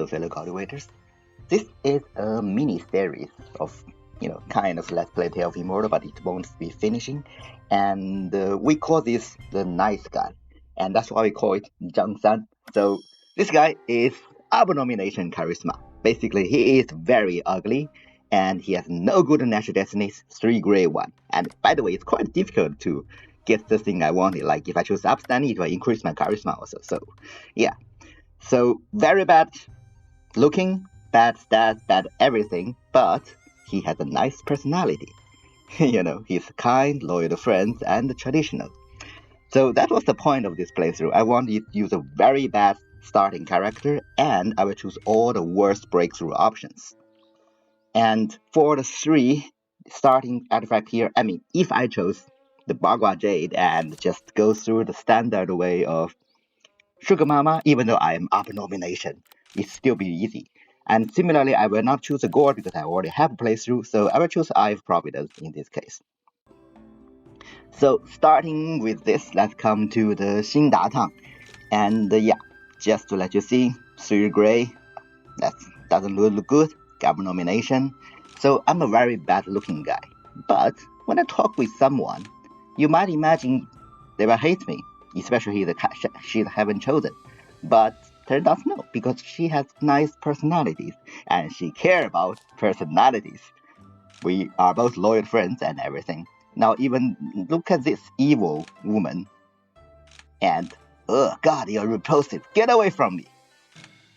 Hello fellow cultivators. This is a mini series of, kind of Let's Play Tale of Immortal, but it won't be finishing. And we call this the nice guy. And that's why we call it Zhang San. So this guy is Abomination Charisma. Basically, he is very ugly and he has no good natural destinies, 3 gray 1. And by the way, it's quite difficult to get the thing I wanted. Like if I choose upstanding, it will increase my charisma also. So yeah. So very bad looking, bad stats, bad everything, but he has a nice personality. He's kind, loyal to friends, and traditional. So that was the point of this playthrough. I wanted to use a very bad starting character, and I will choose all the worst breakthrough options. And for the 3 starting artifact here, if I chose the Bagua Jade and just go through the standard way of Sugar Mama, even though I am Abomination, it still be easy. And similarly, I will not choose a Gourd because I already have a playthrough, so I will choose Eye of Providence in this case. So starting with this, let's come to the Xin Da Tang. And just to let you see, 3 gray, that doesn't look good, got nomination. So I'm a very bad looking guy. But when I talk with someone, you might imagine they will hate me, especially she haven't chosen. But turns out no, because she has nice personalities and she cares about personalities. We are both loyal friends and everything. Now even look at this evil woman. And God, you're repulsive. Get away from me.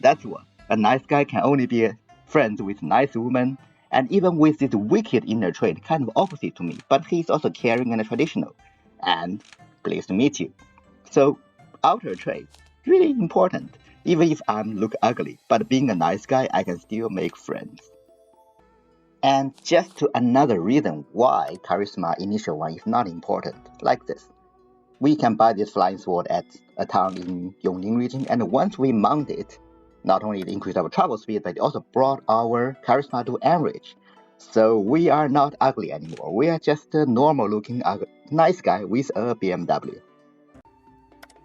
That's what. A nice guy can only be friends with nice women. And even with this wicked inner trait, kind of opposite to me, but he's also caring and traditional. And pleased to meet you. So, outer trait, really important. Even if I look ugly, but being a nice guy, I can still make friends. And just to another reason why charisma initial one is not important, like this. We can buy this flying sword at a town in Yongning region, and once we mount it, not only it increased our travel speed, but it also brought our charisma to average. So we are not ugly anymore. We are just a normal-looking nice guy with a BMW.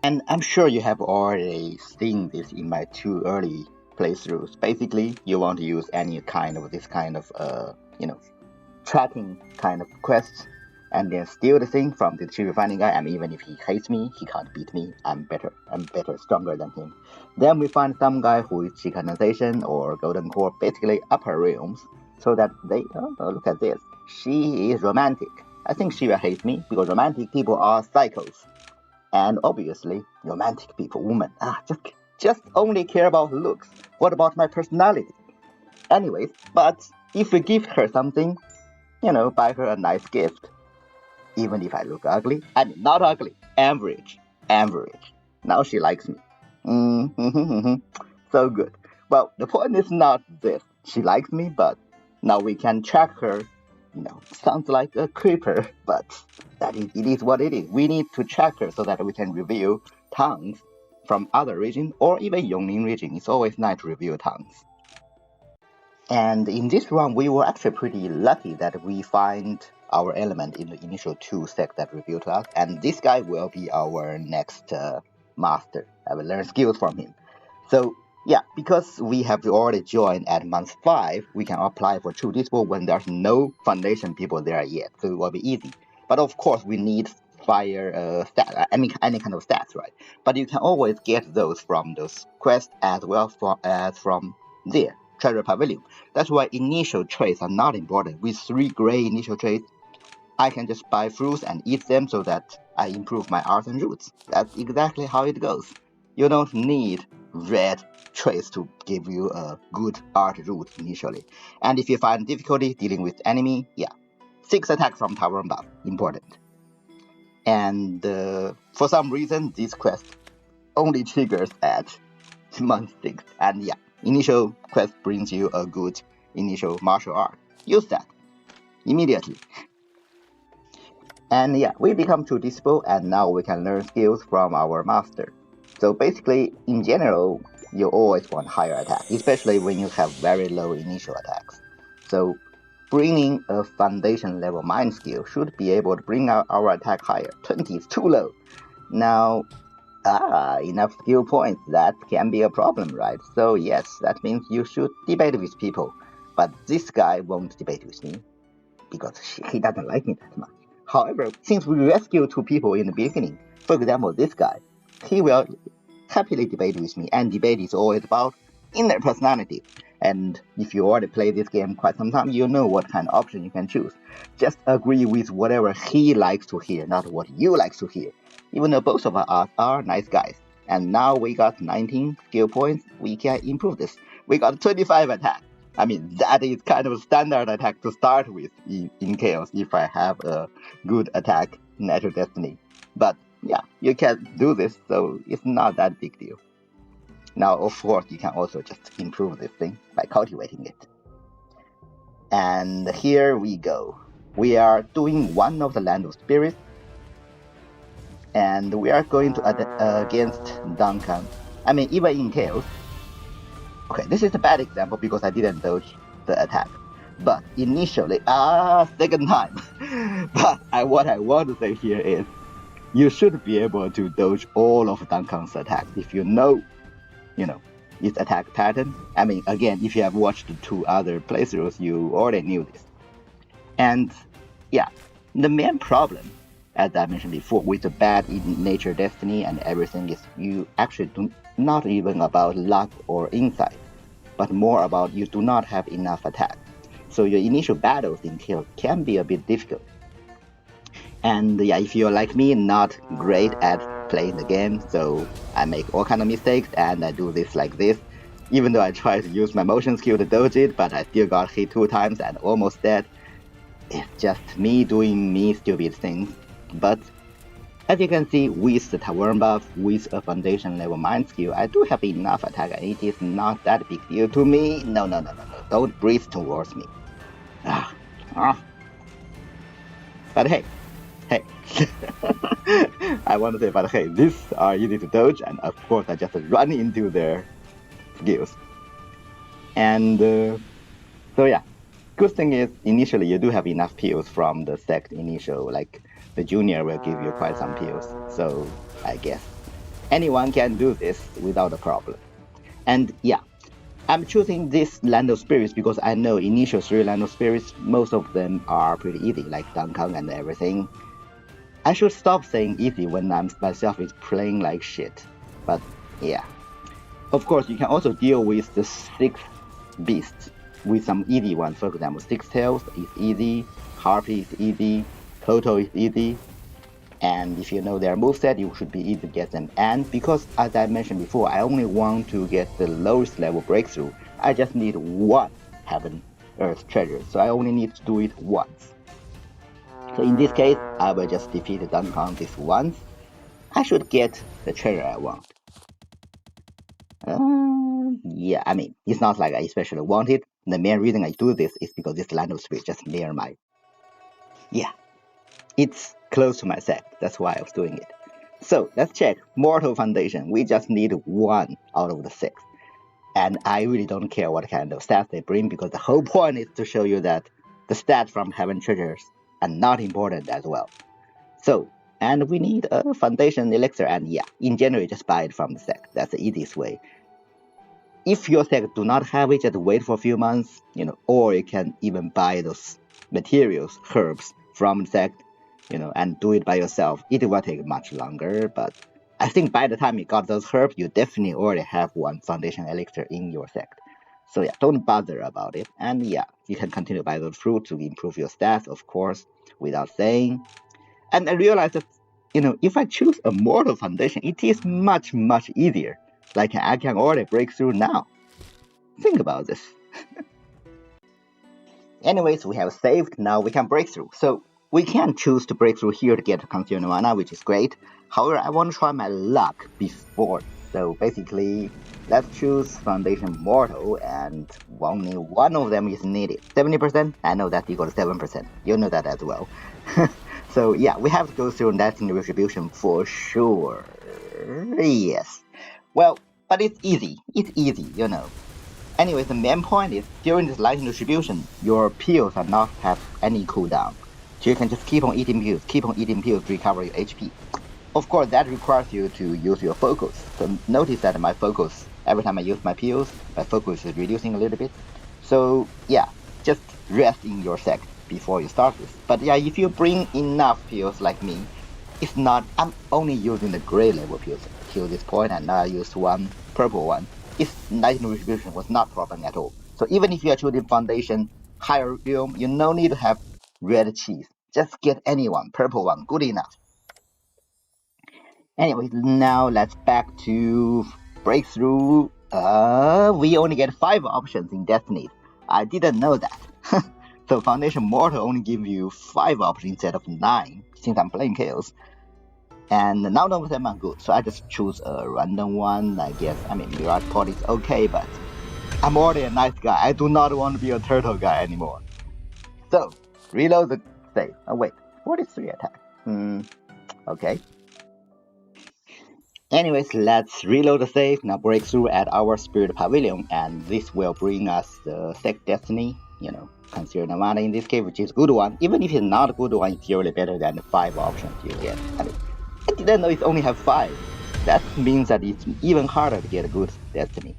And I'm sure you have already seen this in my 2 early playthroughs. Basically, you want to use any kind of this kind of tracking kind of quests, and then steal the thing from the chief refining guy. And even if he hates me, he can't beat me. I'm better, stronger than him. Then we find some guy who is Chi condensation or golden core, basically upper realms, so that they look at this. She is romantic. I think she will hate me because romantic people are psychos. And obviously, romantic people, women, just only care about looks. What about my personality? Anyways, but if we give her something, buy her a nice gift. Even if I look ugly, not ugly, average. Now she likes me. So good. Well, the point is not this. She likes me, but now we can track her. Sounds like a creeper, but it is what it is. We need to track her so that we can review towns from other regions or even Yongning region. It's always nice to review towns. And in this run, we were actually pretty lucky that we find our element in the initial 2 sets that revealed to us. And this guy will be our next master. I will learn skills from him. So because we have already joined at month 5, we can apply for True Disciple when there's no foundation people there yet. So it will be easy. But of course, we need fire any kind of stats, right? But you can always get those from those quests as well as from there. Treasure Pavilion. That's why initial traits are not important. With 3 gray initial traits, I can just buy fruits and eat them so that I improve my arts and roots. That's exactly how it goes. You don't need red traits to give you a good art root initially. And if you find difficulty dealing with enemy, 6 attack from tower and buff, important. And for some reason, this quest only triggers at month 6. And initial quest brings you a good initial martial art. Use that immediately. And we become True Disciple, and now we can learn skills from our master. So basically, in general, you always want higher attack, especially when you have very low initial attacks. So bringing a foundation level mind skill should be able to bring our attack higher. 20 is too low. Now, Enough skill points. That can be a problem, right? So yes, that means you should debate with people. But this guy won't debate with me because he doesn't like me that much. However, since we rescued two people in the beginning, for example, this guy, he will happily debate with me, and debate is always about inner personality. And if you already play this game quite some time, you know what kind of option you can choose. Just agree with whatever he likes to hear, not what you like to hear. Even though both of us are nice guys. And now we got 19 skill points, we can improve this. We got 25 attack. I mean, that is kind of standard attack to start with in Chaos if I have a good attack, Natural Destiny. But yeah, you can do this, so it's not that big deal. Now, of course, you can also just improve this thing by cultivating it. And here we go. We are doing one of the Land of Spirits, and we are going to against Duncan. I mean, even in Chaos. Okay, this is a bad example because I didn't dodge the attack. But initially, second time. But what I want to say here is, you should be able to dodge all of Duncan's attacks if you know its attack pattern. I mean, again, if you have watched the two other playthroughs, you already knew this. And yeah, the main problem, as I mentioned before, with the bad in nature destiny and everything is you actually do not even about luck or insight, but more about you do not have enough attack. So your initial battles in Kill can be a bit difficult. And yeah, if you're like me, not great at playing the game, so I make all kind of mistakes and I do this like this. Even though I try to use my motion skill to dodge it, but I still got hit 2 times and almost dead. It's just me doing me stupid things. But as you can see, with the Tavern buff, with a foundation level mind skill, I do have enough attack and it is not that big deal to me. No, don't breathe towards me. But hey, I want to say, but hey, these are easy to dodge, and of course I just run into their skills. And so yeah, good thing is initially you do have enough pills from the sect initial, like the junior will give you quite some pills. So I guess anyone can do this without a problem. And yeah, I'm choosing this Land of Spirits because I know initial 3 Land of Spirits, most of them are pretty easy, like Dunkang and everything. I should stop saying easy when I'm myself is playing like shit. But yeah. Of course, you can also deal with the 6 beasts with some easy ones. For example, 6 Tails is easy, Harpy is easy, Toto is easy. And if you know their moveset, you should be easy to get them. And because, as I mentioned before, I only want to get the lowest level breakthrough, I just need 1 Heaven Earth treasure. So I only need to do it once. So in this case, I will just defeat Dunkang this once. I should get the treasure I want. Yeah, I mean, it's not like I especially want it. The main reason I do this is because this Land of Spirits just near my... Yeah, it's close to my sect. That's why I was doing it. So let's check Mortal Foundation. We just need 1 out of the 6. And I really don't care what kind of stats they bring because the whole point is to show you that the stats from Heaven Treasures are not important as well. So, and we need a Foundation Elixir, and yeah, in general, just buy it from the sect. That's the easiest way. If your sect do not have it, just wait for a few months, or you can even buy those materials, herbs from the sect, and do it by yourself. It will take much longer, but I think by the time you got those herbs, you definitely already have 1 Foundation Elixir in your sect. So yeah, don't bother about it. And yeah, you can continue to buy those fruits to improve your stats, of course, without saying. And I realized that, if I choose a Mortal Foundation, it is much, much easier. Like I can already break through now. Think about this. Anyways, we have saved, now we can break through. So we can choose to break through here to get Consumer Mana, which is great. However, I want to try my luck before. So basically, let's choose Foundation Mortal, and only 1 of them is needed. 70%? I know that's equal to 7%. You know that as well. So yeah, we have to go through Destiny Retribution for sure. Yes. Well, but it's easy. It's easy, Anyway, the main point is, during this lightning distribution, your pills are not have any cooldown. So you can just keep on eating pills to recover your HP. of course, that requires you to use your focus. So notice that my focus, every time I use my pills, my focus is reducing a little bit. So yeah, just rest in your sect before you start this. But yeah, if you bring enough pills like me, it's not, I'm only using the gray level pills till this point, and now I used one purple one. It's night retribution was not problem at all. So even if you are choosing foundation, higher realm, you no need to have red cheese. Just get anyone, purple one, good enough. Anyway, now let's back to breakthrough. We only get 5 options in Destinies. I didn't know that. So Foundation Mortal only give you 5 options instead of 9, since I'm playing Chaos. And none of them are good, so I just choose a random one. I guess, I mean, Mirage Pot is okay, but I'm already a nice guy. I do not want to be a turtle guy anymore. So, reload the save. Oh, wait, 43 attack. Okay. Anyways, let's reload the save, now breakthrough at our Spirit Pavilion, and this will bring us the Sect Destiny, consider Nirvana in this case, which is a good one. Even if it's not a good one, it's usually better than the 5 options you get. I mean, I didn't know it only have 5. That means that it's even harder to get a good Destiny.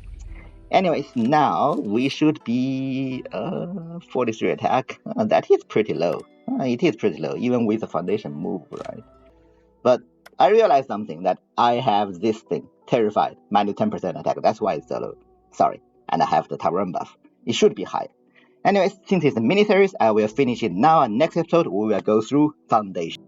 Anyways, now we should be 43 attack. That is pretty low. It is pretty low, even with the foundation move, right? But I realized something, that I have this thing, Terrified, minus 10% attack. That's why it's so low. Sorry. And I have the Tavern buff. It should be higher. Anyways, since it's a mini series, I will finish it now, and next episode we will go through Foundation.